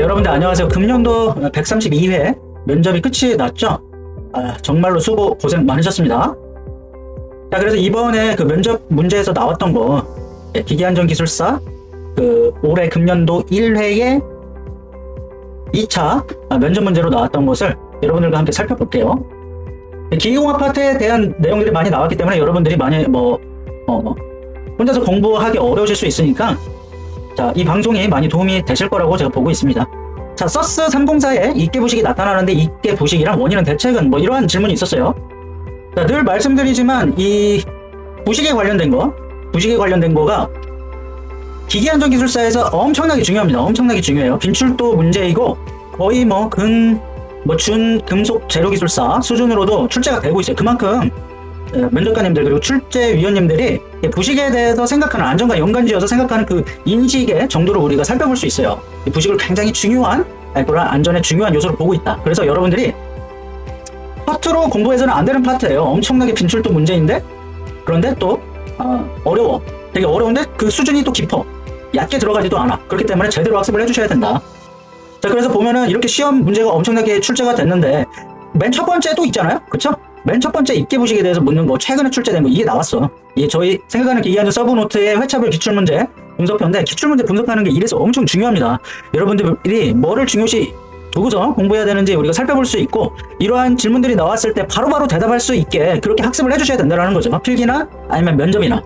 여러분들 안녕하세요. 금년도 132회 면접이 끝이 났죠? 정말로 수고 고생 많으셨습니다. 자, 그래서 이번에 그 면접 문제에서 나왔던 거, 기계안전기술사 올해 금년도 1회에 2차 면접 문제로 나왔던 것을 여러분들과 함께 살펴볼게요. 기계공학 파트에 대한 내용들이 많이 나왔기 때문에 여러분들이 많이 혼자서 공부하기 어려우실 수 있으니까, 자, 이 방송이 많이 도움이 되실 거라고 제가 보고 있습니다. 자, 서스 304에 입계 부식이 나타나는데 입계 부식이랑 원인은 대책은 이러한 질문이 있었어요. 자, 늘 말씀드리지만 이 부식에 관련된 거가 기계안전기술사에서 엄청나게 중요합니다. 엄청나게 중요해요. 빈출도 문제이고 거의 준 금속 재료기술사 수준으로도 출제가 되고 있어요. 그만큼 면접관님들 그리고 출제위원님들이 부식에 대해서 생각하는, 안전과 연관지어서 생각하는 그 인식의 정도를 우리가 살펴볼 수 있어요. 이 부식을 굉장히 중요한, 그런 안전의 중요한 요소로 보고 있다. 그래서 여러분들이 파트로 공부해서는 안 되는 파트예요. 엄청나게 빈출도 문제인데, 그런데 또 어려워. 되게 어려운데 그 수준이 또 깊어. 얕게 들어가지도 않아. 그렇기 때문에 제대로 학습을 해주셔야 된다. 자, 그래서 보면은 이렇게 시험 문제가 엄청나게 출제가 됐는데 맨 첫 번째 또 있잖아요. 그쵸? 맨 첫 번째 입계 부식에 대해서 묻는 거, 최근에 출제된 거, 이게 나왔어. 이게 저희 생각하는 기계안전 서브노트의 회차별 기출문제 분석표인데, 기출문제 분석하는 게 이래서 엄청 중요합니다. 여러분들이 뭐를 중요시 두고서 공부해야 되는지 우리가 살펴볼 수 있고, 이러한 질문들이 나왔을 때 바로바로 대답할 수 있게 그렇게 학습을 해주셔야 된다는 거죠. 필기나 아니면 면접이나.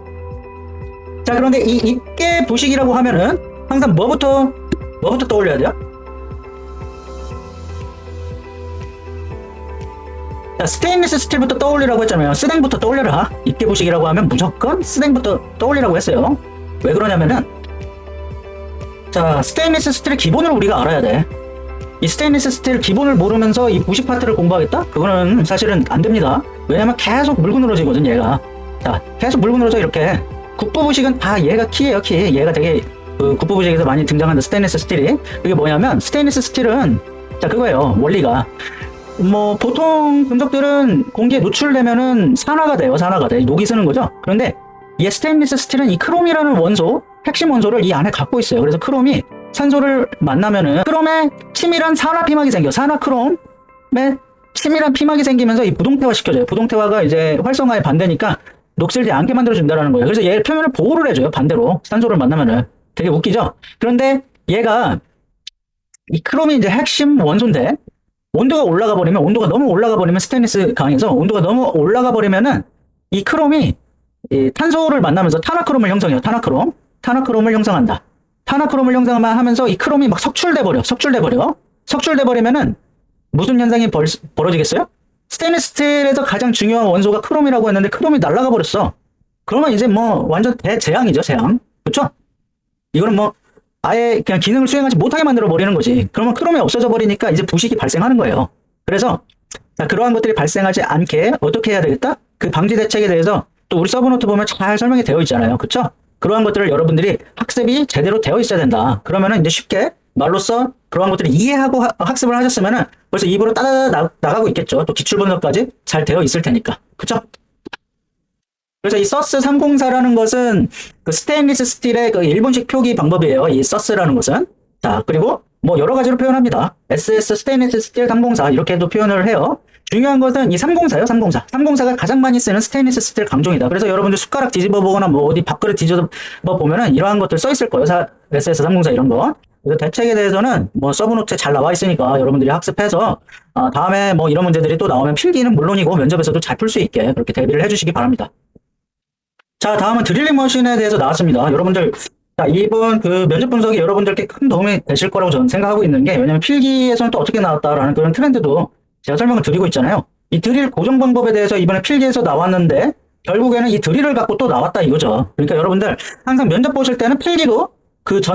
자, 그런데 이 입계 부식이라고 하면은 항상 뭐부터 떠올려야 돼요? 자, 스테인리스 스틸부터 떠올리라고 했잖아요. 스댕부터 떠올려라. 입계 부식이라고 하면 무조건 스댕부터 떠올리라고 했어요. 왜 그러냐면은, 자, 스테인리스 스틸의 기본을 우리가 알아야 돼. 이 스테인리스 스틸 기본을 모르면서 이 부식 파트를 공부하겠다? 그거는 사실은 안 됩니다. 왜냐면 계속 물고 늘어지거든, 얘가. 자, 계속 물고 늘어져. 이렇게 국부 부식은 다 얘가 키예요, 키. 얘가 되게 국부 부식에서 많이 등장하는 스테인리스 스틸이, 이게 뭐냐면, 스테인리스 스틸은, 자, 그거예요. 원리가 보통 금속들은 공기에 노출되면은 산화가 돼요. 녹이 쓰는 거죠. 그런데 이 스테인리스 스틸은 이 크롬이라는 원소, 핵심 원소를 이 안에 갖고 있어요. 그래서 크롬이 산소를 만나면은 크롬에 치밀한 산화 피막이 생겨. 산화 크롬에 치밀한 피막이 생기면서 이 부동태화 시켜줘요. 부동태화가 이제 활성화의 반대니까 녹슬지 않게 만들어준다는 거예요. 그래서 얘 표면을 보호를 해줘요. 반대로 산소를 만나면은. 되게 웃기죠? 그런데 얘가, 이 크롬이 이제 핵심 원소인데, 온도가 너무 올라가 버리면 스테인리스 강에서 온도가 너무 올라가 버리면은 이 크롬이 이 탄소를 만나면서 탄화크롬을 형성해요. 탄화크롬을 형성한다. 탄화크롬을 형성하면서 이 크롬이 막 석출돼 버리면은 무슨 현상이 벌어지겠어요? 스테인리스 스틸에서 가장 중요한 원소가 크롬이라고 했는데 크롬이 날아가 버렸어. 그러면 이제 완전 대재앙이죠, 재앙. 그렇죠? 이거는 아예 그냥 기능을 수행하지 못하게 만들어 버리는 거지. 그러면 크롬이 없어져 버리니까 이제 부식이 발생하는 거예요. 그래서 그러한 것들이 발생하지 않게 어떻게 해야 되겠다? 그 방지 대책에 대해서 또 우리 서브노트 보면 잘 설명이 되어 있잖아요. 그쵸? 그러한 것들을 여러분들이 학습이 제대로 되어 있어야 된다. 그러면은 이제 쉽게 말로써 그러한 것들을 이해하고 학습을 하셨으면은 벌써 입으로 따다다 나가고 있겠죠. 또 기출 분석까지 잘 되어 있을 테니까. 그쵸? 그래서 이 서스 304라는 것은 그 스테인리스 스틸의 그 일본식 표기 방법이에요. 이 서스라는 것은. 자, 그리고 여러 가지로 표현합니다. SS 스테인리스 스틸 304 이렇게도 표현을 해요. 중요한 것은 이 304요, 304. 304가 가장 많이 쓰는 스테인리스 스틸 강종이다. 그래서 여러분들 숟가락 뒤집어 보거나 어디 밥그릇 뒤집어 보면은 이러한 것들 써 있을 거예요. SS 304 이런 거. 그래서 대책에 대해서는 서브노트에 잘 나와 있으니까 여러분들이 학습해서 다음에 이런 문제들이 또 나오면 필기는 물론이고 면접에서도 잘 풀 수 있게 그렇게 대비를 해주시기 바랍니다. 자, 다음은 드릴링 머신에 대해서 나왔습니다. 여러분들, 자, 이번 그 면접 분석이 여러분들께 큰 도움이 되실 거라고 저는 생각하고 있는 게, 왜냐면 필기에서는 또 어떻게 나왔다라는 그런 트렌드도 제가 설명을 드리고 있잖아요. 이 드릴 고정 방법에 대해서 이번에 필기에서 나왔는데, 결국에는 이 드릴을 갖고 또 나왔다 이거죠. 그러니까 여러분들, 항상 면접 보실 때는 필기도,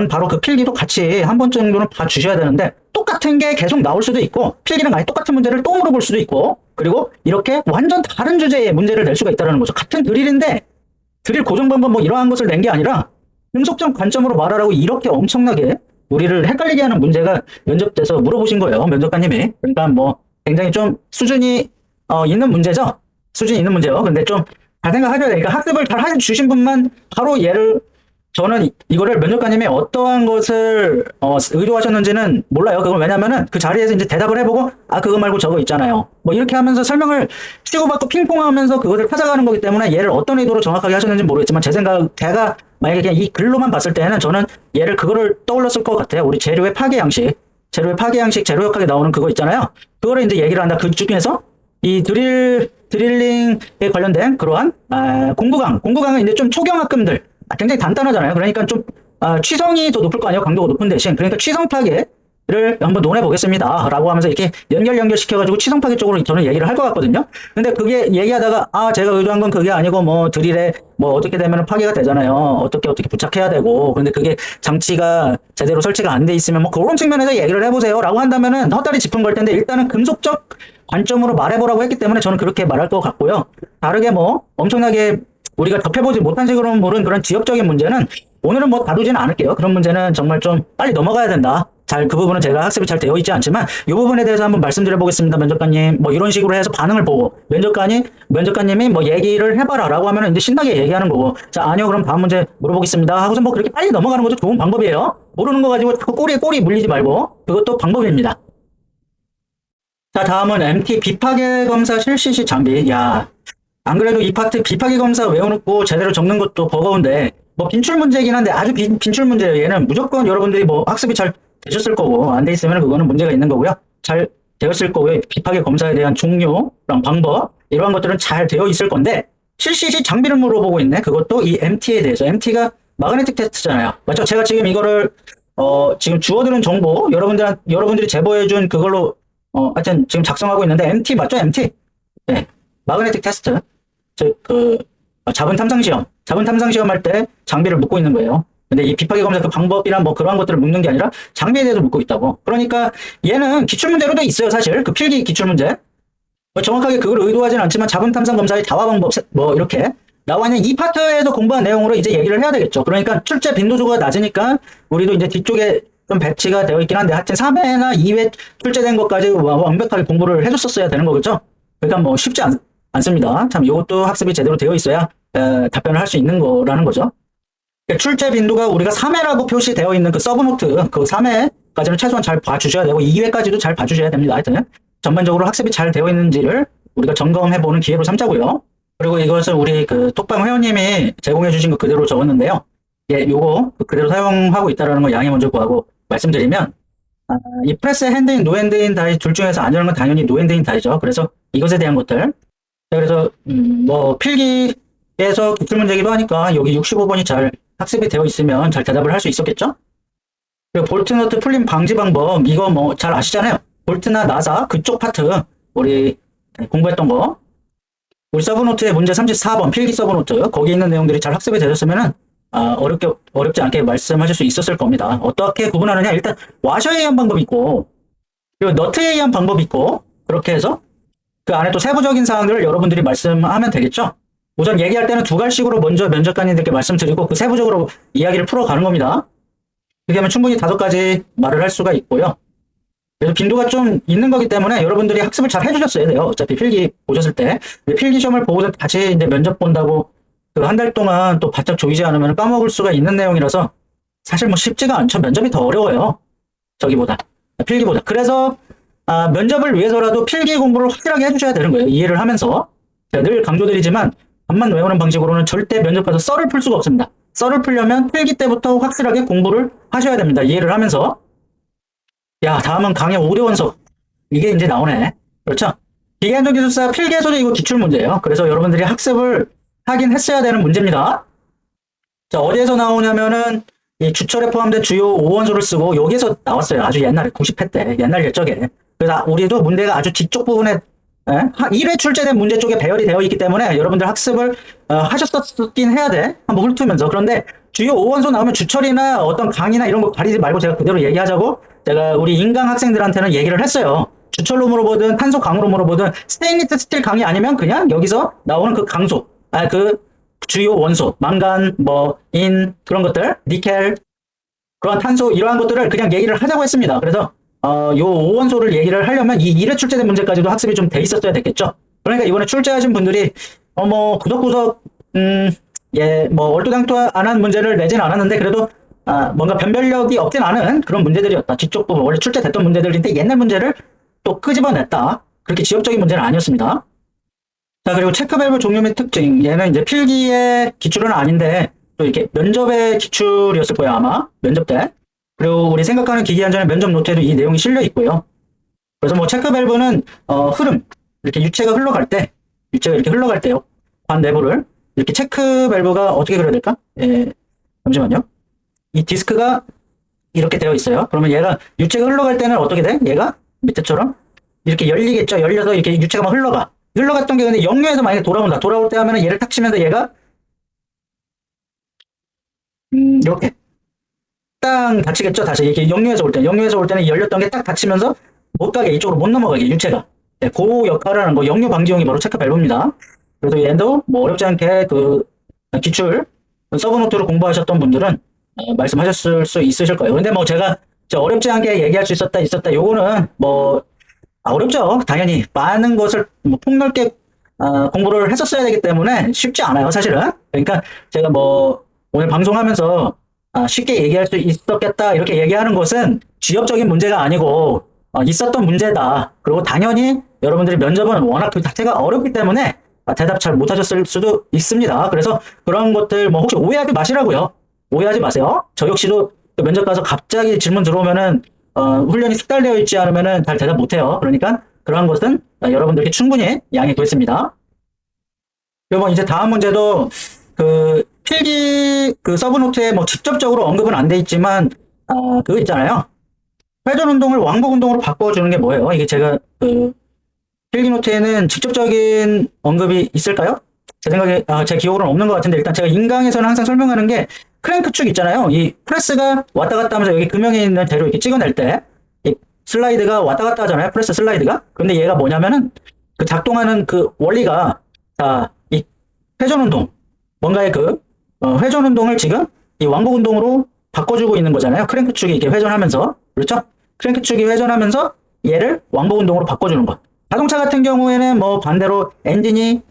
바로 그 필기도 같이 한 번 정도는 봐주셔야 되는데, 똑같은 게 계속 나올 수도 있고, 필기랑 아예 똑같은 문제를 또 물어볼 수도 있고, 그리고 이렇게 완전 다른 주제의 문제를 낼 수가 있다는 거죠. 같은 드릴인데, 드릴 고정 방법 이러한 것을 낸 게 아니라 금속적 관점으로 말하라고 이렇게 엄청나게 우리를 헷갈리게 하는 문제가 면접 때서 물어보신 거예요. 면접관님이. 그러니까 굉장히 좀 수준이 있는 문제죠. 수준이 있는 문제요. 근데 좀 잘 생각하셔야 되니까 학습을 잘 해주신 분만 바로 얘를 저는 이거를 면접관님이 어떠한 것을 의도하셨는지는 몰라요. 그건 왜냐면은 그 자리에서 이제 대답을 해보고 그거 말고 저거 있잖아요. 뭐 이렇게 하면서 설명을 치고받고 핑퐁하면서 그것을 찾아가는 거기 때문에 얘를 어떤 의도로 정확하게 하셨는지 모르겠지만 제 생각 제가 만약에 그냥 이 글로만 봤을 때는 저는 얘를 그거를 떠올렸을 것 같아요. 우리 재료의 파괴 양식, 재료역학에 나오는 그거 있잖아요. 그거를 이제 얘기를 한다. 그 중에서 이 드릴링에 관련된 그러한 공구강은 이제 좀 초경합금들 굉장히 단단하잖아요. 그러니까 좀 취성이 더 높을 거 아니에요. 강도가 높은 대신. 그러니까 취성 파괴를 한번 논해 보겠습니다 라고 하면서 이렇게 연결시켜가지고 취성 파괴 쪽으로 저는 얘기를 할 것 같거든요. 근데 그게 얘기하다가 제가 의도한 건 그게 아니고 뭐 드릴에 뭐 어떻게 되면 파괴가 되잖아요. 어떻게 부착해야 되고. 근데 그게 장치가 제대로 설치가 안 돼 있으면 뭐 그런 측면에서 얘기를 해보세요 라고 한다면은 헛다리 짚은 걸 텐데, 일단은 금속적 관점으로 말해보라고 했기 때문에 저는 그렇게 말할 것 같고요. 다르게 뭐 엄청나게 우리가 접해보지 못한 식으로 모른 그런 지역적인 문제는 오늘은 뭐 다루지는 않을게요. 그런 문제는 정말 좀 빨리 넘어가야 된다. 그 부분은 제가 학습이 잘 되어 있지 않지만 이 부분에 대해서 한번 말씀드려 보겠습니다. 면접관님 뭐 이런 식으로 해서 반응을 보고 면접관님이 뭐 얘기를 해봐라 라고 하면 이제 신나게 얘기하는 거고, 자 아니요 그럼 다음 문제 물어보겠습니다 하고서 뭐 그렇게 빨리 넘어가는 것도 좋은 방법이에요. 모르는 거 가지고 자꾸 꼬리 물리지 말고 그것도 방법입니다. 자 다음은 MT 비파괴 검사 실시 시 장비. 안 그래도 이 파트 비파괴 검사 외워놓고 제대로 적는 것도 버거운데 뭐 빈출 문제이긴 한데 아주 빈출 문제예요. 얘는 무조건 여러분들이 뭐 학습이 잘 되셨을 거고 안 돼 있으면 그거는 문제가 있는 거고요. 잘 되었을 거고요. 비파괴 검사에 대한 종류랑 방법 이러한 것들은 잘 되어 있을 건데 실시 시 장비를 물어보고 있네. 그것도 이 MT에 대해서. MT가 마그네틱 테스트잖아요. 맞죠? 제가 지금 이거를 지금 주어드는 정보 여러분들이 제보해준 그걸로 하여튼 지금 작성하고 있는데 MT 맞죠? MT. 네. 마그네틱 테스트. 자분 탐상 시험 할 때 장비를 묻고 있는 거예요. 근데 이 비파괴 검사 그 방법이란 뭐 그러한 것들을 묻는 게 아니라 장비에 대해서 묻고 있다고. 그러니까 얘는 기출문제로도 있어요, 사실. 그 필기 기출문제. 뭐 정확하게 그걸 의도하지는 않지만 자분 탐상 검사의 다화 방법 뭐 이렇게 나와 있는 이 파트에서 공부한 내용으로 이제 얘기를 해야 되겠죠. 그러니까 출제 빈도수가 낮으니까 우리도 이제 뒤쪽에 좀 배치가 되어 있긴 한데 하여튼 3회나 2회 출제된 것까지 완벽하게 공부를 해줬었어야 되는 거겠죠. 그러니까 뭐 쉽지 않습니다. 참 이것도 학습이 제대로 되어 있어야 답변을 할 수 있는 거라는 거죠. 그러니까 출제 빈도가 우리가 3회라고 표시되어 있는 그 서브노트 그 3회까지는 최소한 잘 봐주셔야 되고 2회까지도 잘 봐주셔야 됩니다. 하여튼 전반적으로 학습이 잘 되어 있는지를 우리가 점검해보는 기회로 삼자고요. 그리고 이것은 우리 그 톡방 회원님이 제공해주신 거 그대로 적었는데요. 요거 그대로 사용하고 있다는 거 양해 먼저 구하고 말씀드리면 이 프레스 핸드인, 노핸드인 다이 둘 중에서 안전한 건 당연히 노핸드인 다이죠. 그래서 이것에 대한 것들. 그래서 뭐 필기에서 기출문제기도 하니까 여기 65번이 잘 학습이 되어 있으면 잘 대답을 할 수 있었겠죠? 그리고 볼트너트 풀림 방지 방법 이거 뭐 잘 아시잖아요. 볼트나 나사 그쪽 파트 우리 공부했던 거. 우리 서브노트의 문제 34번 필기 서브노트 거기 있는 내용들이 잘 학습이 되셨으면은 어렵지 않게 말씀하실 수 있었을 겁니다. 어떻게 구분하느냐? 일단 와셔에 의한 방법이 있고 그리고 너트에 의한 방법이 있고 그렇게 해서 그 안에 또 세부적인 사항들을 여러분들이 말씀하면 되겠죠. 우선 얘기할 때는 두 갈식으로 먼저 면접관님들께 말씀드리고 그 세부적으로 이야기를 풀어가는 겁니다. 그렇게 하면 충분히 5가지 말을 할 수가 있고요. 그래서 빈도가 좀 있는 거기 때문에 여러분들이 학습을 잘 해주셨어야 돼요. 어차피 필기 보셨을 때 필기 시험을 보고서 다시 이제 면접 본다고 그 한 달 동안 또 바짝 조이지 않으면 까먹을 수가 있는 내용이라서 사실 뭐 쉽지가 않죠. 면접이 더 어려워요. 필기보다. 그래서 면접을 위해서라도 필기 공부를 확실하게 해주셔야 되는 거예요. 이해를 하면서. 제가 늘 강조드리지만 답만 외우는 방식으로는 절대 면접 가서 썰을 풀 수가 없습니다. 썰을 풀려면 필기 때부터 확실하게 공부를 하셔야 됩니다. 이해를 하면서. 다음은 강의 5대 원석. 이게 이제 나오네. 그렇죠? 기계안전기술사 필기에서도 이거 기출문제예요. 그래서 여러분들이 학습을 하긴 했어야 되는 문제입니다. 자, 어디에서 나오냐면은 이 주철에 포함된 주요 5원소를 쓰고 여기에서 나왔어요. 아주 옛날에 90회 때 옛날 옛적에. 그래서 우리도 문제가 아주 뒤쪽 부분에 1회 출제된 문제 쪽에 배열이 되어 있기 때문에 여러분들 학습을 하셨었긴 해야 돼. 한번 훑으면서. 그런데 주요 5원소 나오면 주철이나 어떤 강의나 이런 거 가리지 말고 제가 그대로 얘기하자고 제가 우리 인강 학생들한테는 얘기를 했어요. 주철로 물어보든 탄소 강으로 물어보든 스테인리스 스틸 강의 아니면 그냥 여기서 나오는 그 강소 그 주요 원소 망간 인 그런 것들 니켈 그런 탄소 이러한 것들을 그냥 얘기를 하자고 했습니다. 그래서 요 5원소를 얘기를 하려면 이 1회 출제된 문제까지도 학습이 좀 돼 있었어야 됐겠죠. 그러니까 이번에 출제하신 분들이 구석구석 뭐 얼토당토안한 문제를 내진 않았는데 그래도 뭔가 변별력이 없진 않은 그런 문제들이었다. 뒤쪽 부분 원래 출제됐던 문제들인데 옛날 문제를 또 끄집어냈다. 그렇게 지엽적인 문제는 아니었습니다. 자, 그리고 체크밸브 종류 및 특징. 얘는 이제 필기의 기출은 아닌데 또 이렇게 면접의 기출이었을 거예요, 아마 면접 때. 그리고 우리 생각하는 기기안전의 면접 노트에도 이 내용이 실려 있고요. 그래서 뭐 체크밸브는 흐름, 이렇게 유체가 흘러갈 때, 유체가 이렇게 흘러갈 때요. 관 내부를 이렇게 체크밸브가 어떻게 그려야 될까? 잠시만요. 이 디스크가 이렇게 되어 있어요. 그러면 얘가 유체가 흘러갈 때는 어떻게 돼? 얘가 밑에처럼 이렇게 열리겠죠. 열려서 이렇게 유체가 막 흘러가. 흘러갔던 게 근데 역류해서 만약에 돌아온다. 돌아올 때 하면은 얘를 탁 치면서 얘가 이렇게 땅 닫히겠죠. 다시 이렇게 역류해서 올 때, 역류해서 올 때는 열렸던 게 딱 닫히면서 못 가게 이쪽으로 못 넘어가게 유체가. 네, 그 역할을 하는 거 역류 방지용이 바로 체크밸브입니다. 그래서 얘도 뭐 어렵지 않게 그 기출 서브노트로 공부하셨던 분들은 말씀하셨을 수 있으실 거예요. 근데 뭐 제가 어렵지 않게 얘기할 수 있었다. 요거는 뭐 어렵죠. 당연히 많은 것을 뭐 폭넓게 공부를 했었어야 되기 때문에 쉽지 않아요, 사실은. 그러니까 제가 뭐 오늘 방송하면서 쉽게 얘기할 수 있었겠다 이렇게 얘기하는 것은 지엽적인 문제가 아니고 있었던 문제다. 그리고 당연히 여러분들이 면접은 워낙 그 자체가 어렵기 때문에 대답 잘 못하셨을 수도 있습니다. 그래서 그런 것들 뭐 혹시 오해하지 마시라고요. 오해하지 마세요. 저 역시도 면접 가서 갑자기 질문 들어오면은 훈련이 숙달되어 있지 않으면은 잘 대답 못해요. 그러니까 그러한 것은 여러분들께 충분히 양해 구했습니다. 그리고 이제 다음 문제도 그 필기 그 서브노트에 뭐 직접적으로 언급은 안 돼 있지만 그거 있잖아요. 회전 운동을 왕복 운동으로 바꿔주는 게 뭐예요? 이게 제가 그 필기 노트에는 직접적인 언급이 있을까요? 제 생각에 제 기억으로는 없는 것 같은데 일단 제가 인강에서는 항상 설명하는 게 크랭크 축 있잖아요. 이 프레스가 왔다 갔다 하면서 여기 금형에 있는 대로 이렇게 찍어낼 때 이 슬라이드가 왔다 갔다 하잖아요. 프레스 슬라이드가. 근데 얘가 뭐냐면은 그 작동하는 그 원리가 이 회전 운동 뭔가의 그 회전 운동을 지금 이 왕복 운동으로 바꿔주고 있는 거잖아요. 크랭크 축이 이렇게 회전하면서 그렇죠? 크랭크 축이 회전하면서 얘를 왕복 운동으로 바꿔주는 것. 자동차 같은 경우에는 뭐 반대로 엔진이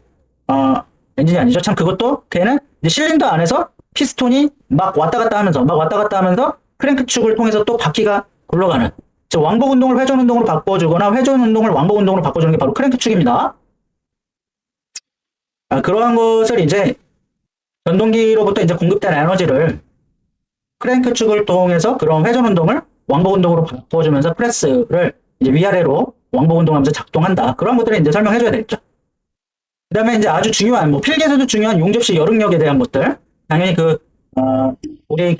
아니죠. 참 그것도 걔는 이제 실린더 안에서 피스톤이 막 왔다 갔다 하면서 크랭크 축을 통해서 또 바퀴가 굴러가는 즉 왕복 운동을 회전 운동으로 바꿔주거나 회전 운동을 왕복 운동으로 바꿔주는 게 바로 크랭크 축입니다. 그러한 것을 이제 전동기로부터 이제 공급된 에너지를 크랭크 축을 통해서 그런 회전 운동을 왕복 운동으로 바꿔주면서 프레스를 이제 위아래로 왕복 운동하면서 작동한다. 그런 것들을 이제 설명해줘야 되겠죠. 그 다음에 이제 아주 중요한, 뭐 필기에서도 중요한 용접시 여릉력에 대한 것들. 당연히 우리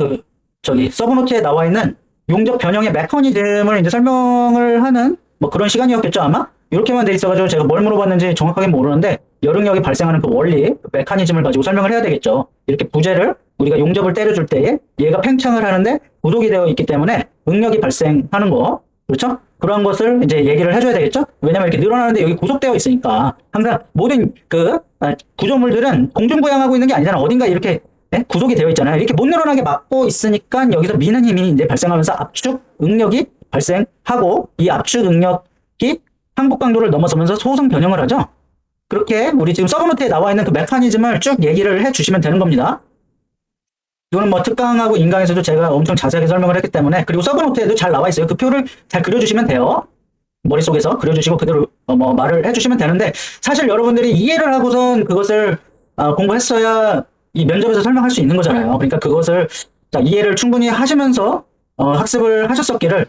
서브노트에 나와 있는 용접 변형의 메커니즘을 이제 설명을 하는 뭐 그런 시간이었겠죠, 아마? 이렇게만 돼 있어가지고 제가 뭘 물어봤는지 정확하게 모르는데 여릉력이 발생하는 그 원리, 그 메커니즘을 가지고 설명을 해야 되겠죠. 이렇게 부재를 우리가 용접을 때려줄 때에 얘가 팽창을 하는데 구독이 되어 있기 때문에 응력이 발생하는 거. 그렇죠? 그런 것을 이제 얘기를 해줘야 되겠죠? 왜냐면 이렇게 늘어나는데 여기 구속되어 있으니까 항상 모든 구조물들은 공중부양하고 있는 게 아니잖아. 어딘가 이렇게 구속이 되어 있잖아요. 이렇게 못 늘어나게 막고 있으니까 여기서 미는 힘이 이제 발생하면서 압축 응력이 발생하고 이 압축 응력이 항복 강도를 넘어서면서 소성 변형을 하죠. 그렇게 우리 지금 서브노트에 나와 있는 그 메커니즘을 쭉 얘기를 해주시면 되는 겁니다. 이거는 뭐 특강하고 인강에서도 제가 엄청 자세하게 설명을 했기 때문에 그리고 서브노트에도 잘 나와 있어요. 그 표를 잘 그려주시면 돼요. 머릿속에서 그려주시고 그대로 뭐 말을 해주시면 되는데 사실 여러분들이 이해를 하고선 그것을 공부했어야 이 면접에서 설명할 수 있는 거잖아요. 그러니까 그것을 이해를 충분히 하시면서 학습을 하셨었기를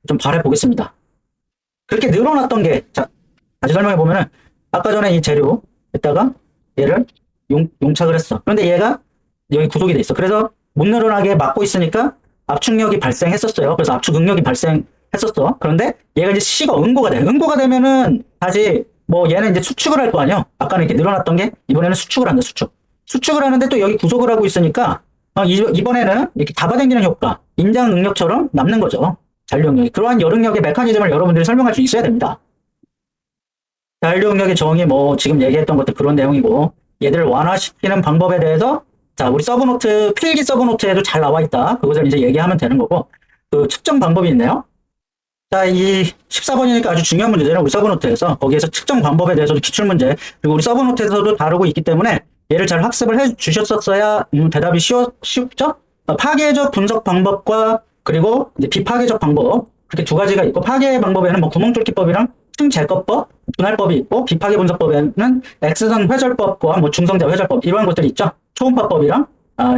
좀 바라보겠습니다. 그렇게 늘어났던 게 다시 설명해 보면은 아까 전에 이 재료에다가 얘를 용착을 했어. 그런데 얘가 여기 구속이 돼 있어. 그래서 못 늘어나게 막고 있으니까 압축력이 발생했었어요. 그래서 압축 응력이 발생했었어. 그런데 얘가 이제 C가 응고가 돼. 응고가 되면은 다시 뭐 얘는 이제 수축을 할 거 아니야. 아까는 이렇게 늘어났던 게 이번에는 수축을 한다. 수축을 하는데 또 여기 구속을 하고 있으니까 이번에는 이렇게 잡아당기는 효과, 인장 응력처럼 남는 거죠. 잔류 응력이. 그러한 열응력의 메커니즘을 여러분들이 설명할 수 있어야 됩니다. 잔류 응력의 정의 뭐 지금 얘기했던 것도 그런 내용이고 얘들을 완화시키는 방법에 대해서 우리 서브노트, 필기 서브노트에도 잘 나와 있다. 그것을 이제 얘기하면 되는 거고, 그 측정 방법이 있네요. 이 14번이니까 아주 중요한 문제잖아요. 우리 서브노트에서. 거기에서 측정 방법에 대해서도 기출문제, 그리고 우리 서브노트에서도 다루고 있기 때문에 얘를 잘 학습을 해 주셨었어야 대답이 쉽죠? 파괴적 분석 방법과 그리고 이제 비파괴적 방법, 그렇게 두 가지가 있고, 파괴 방법에는 뭐 구멍 뚫기법이랑 층제거법, 분할법이 있고, 비파괴 분석법에는 X선 회절법과 뭐 중성자 회절법 이러한 것들이 있죠. 초음파법이랑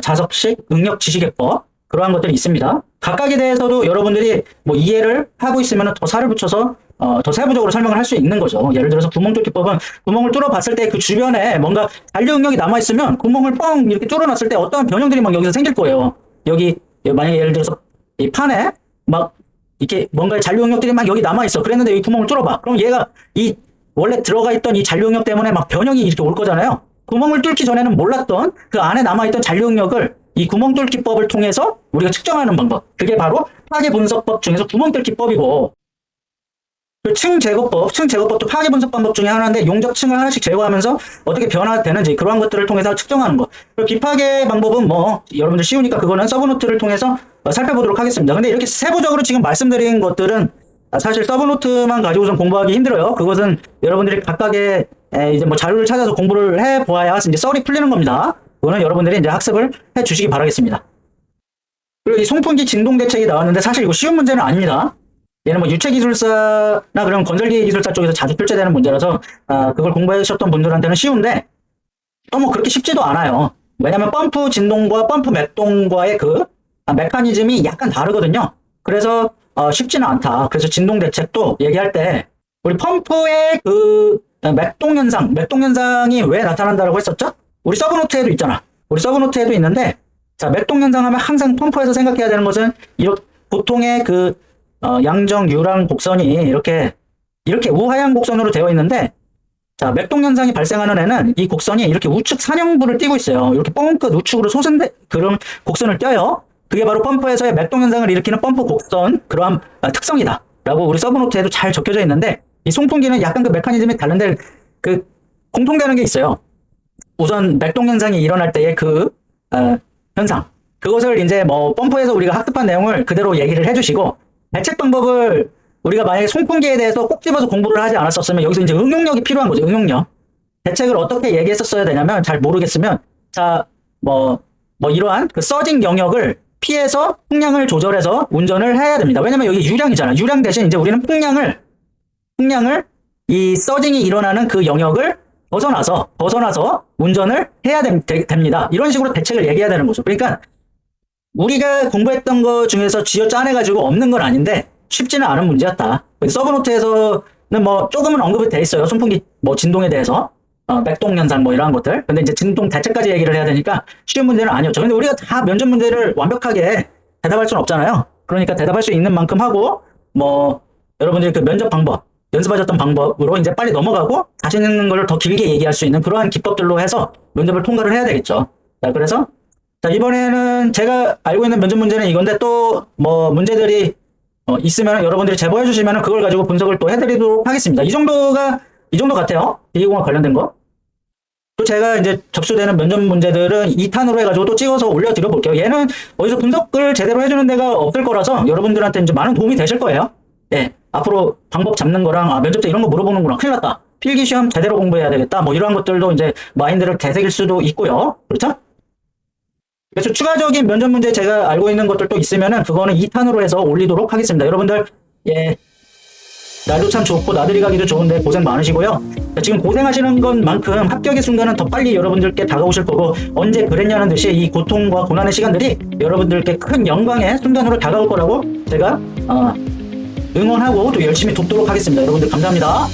자석식 응력 지시계법, 그러한 것들이 있습니다. 각각에 대해서도 여러분들이 뭐 이해를 하고 있으면 더 살을 붙여서 더 세부적으로 설명을 할 수 있는 거죠. 예를 들어서 구멍 뚫기법은 구멍을 뚫어봤을 때 그 주변에 뭔가 잔류 응력이 남아있으면 구멍을 뻥 이렇게 뚫어놨을 때 어떠한 변형들이 막 여기서 생길 거예요. 여기 만약에 예를 들어서 이 판에 막 이렇게 뭔가 잔류 응력들이 막 여기 남아있어. 그랬는데 여기 구멍을 뚫어봐. 그럼 얘가 이 원래 들어가 있던 이 잔류 응력 때문에 막 변형이 이렇게 올 거잖아요. 구멍을 뚫기 전에는 몰랐던 그 안에 남아있던 잔류 응력을 이 구멍 뚫기법을 통해서 우리가 측정하는 방법. 그게 바로 파괴 분석법 중에서 구멍 뚫기법이고, 그 층제거법도 파괴 분석 방법 중에 하나인데, 용적 층을 하나씩 제거하면서 어떻게 변화되는지 그러한 것들을 통해서 측정하는 거. 그리고 비파괴 방법은 뭐 여러분들 쉬우니까 그거는 서브노트를 통해서 살펴보도록 하겠습니다. 근데 이렇게 세부적으로 지금 말씀드린 것들은 사실 서브노트만 가지고선 공부하기 힘들어요. 그것은 여러분들이 각각의 이제 뭐 자료를 찾아서 공부를 해 보아야 이제 썰이 풀리는 겁니다. 그거는 여러분들이 이제 학습을 해 주시기 바라겠습니다. 그리고 이 송풍기 진동 대책이 나왔는데 사실 이거 쉬운 문제는 아닙니다. 얘는 뭐 유체기술사나 그런 건설기 기술사 쪽에서 자주 출제되는 문제라서 그걸 공부하셨던 분들한테는 쉬운데 또 뭐 그렇게 쉽지도 않아요. 왜냐면 펌프 진동과 펌프 맥동과의 그 메커니즘이 약간 다르거든요. 그래서 쉽지는 않다. 그래서 진동 대책도 얘기할 때 우리 펌프의 그 맥동 현상이 왜 나타난다라고 했었죠? 우리 서브노트에도 있잖아. 우리 서브노트에도 있는데, 자, 맥동 현상 하면 항상 펌프에서 생각해야 되는 것은 이렇게 보통의 그 양정 유랑 곡선이 이렇게 우하향 곡선으로 되어 있는데, 자, 맥동 현상이 발생하는 애는 이 곡선이 이렇게 우측 산형부를 띄고 있어요. 이렇게 뻥끗 우측으로 솟은 그런 곡선을 띄어요. 그게 바로 펌프에서의 맥동 현상을 일으키는 펌프 곡선 그러한 특성이다 라고 우리 서브노트에도 잘 적혀져 있는데, 이 송풍기는 약간 그 메커니즘이 다른데 그 공통되는 게 있어요. 우선 맥동 현상이 일어날 때의 그 현상, 그것을 이제 뭐 펌프에서 우리가 학습한 내용을 그대로 얘기를 해주시고, 대책 방법을 우리가 만약에 송풍기에 대해서 꼭 집어서 공부를 하지 않았었으면 여기서 이제 응용력이 필요한 거죠. 응용력. 대책을 어떻게 얘기했었어야 되냐면, 잘 모르겠으면 자 뭐 이러한 그 서징 영역을 피해서 풍량을 조절해서 운전을 해야 됩니다. 왜냐면 여기 유량이잖아. 유량 대신 이제 우리는 풍량을 이 서징이 일어나는 그 영역을 벗어나서 운전을 해야 됩니다. 이런 식으로 대책을 얘기해야 되는 거죠. 그러니까 우리가 공부했던 것 중에서 쥐어 짜내가지고 없는 건 아닌데 쉽지는 않은 문제였다. 서브노트에서는 뭐 조금은 언급이 돼 있어요. 송풍기 뭐 진동에 대해서 맥동 현상 뭐 이러한 것들. 근데 이제 진동 대책까지 얘기를 해야 되니까 쉬운 문제는 아니었죠. 근데 우리가 다 면접 문제를 완벽하게 대답할 수는 없잖아요. 그러니까 대답할 수 있는 만큼 하고, 뭐 여러분들이 그 면접 방법 연습하셨던 방법으로 이제 빨리 넘어가고 자신 있는 걸 더 길게 얘기할 수 있는 그러한 기법들로 해서 면접을 통과를 해야 되겠죠. 자, 그래서 자, 이번에는 제가 알고 있는 면접 문제는 이건데, 또 뭐 문제들이 있으면 여러분들이 제보해 주시면 그걸 가지고 분석을 또 해드리도록 하겠습니다. 이 정도 같아요. 비공학 관련된 거. 또 제가 이제 접수되는 면접 문제들은 2탄으로 해가지고 또 찍어서 올려드려 볼게요. 얘는 어디서 분석을 제대로 해주는 데가 없을 거라서 여러분들한테 이제 많은 도움이 되실 거예요. 예. 앞으로 방법 잡는 거랑, 면접 때 이런 거 물어보는구나. 큰일 났다. 필기 시험 제대로 공부해야 되겠다. 뭐 이러한 것들도 이제 마인드를 되새길 수도 있고요. 그렇죠? 그래서 추가적인 면접 문제 제가 알고 있는 것들도 있으면은 그거는 2탄으로 해서 올리도록 하겠습니다. 여러분들, 예. 날도 참 좋고 나들이 가기도 좋은데 고생 많으시고요. 지금 고생하시는 것만큼 합격의 순간은 더 빨리 여러분들께 다가오실 거고, 언제 그랬냐는 듯이 이 고통과 고난의 시간들이 여러분들께 큰 영광의 순간으로 다가올 거라고 제가 응원하고 또 열심히 돕도록 하겠습니다. 여러분들 감사합니다.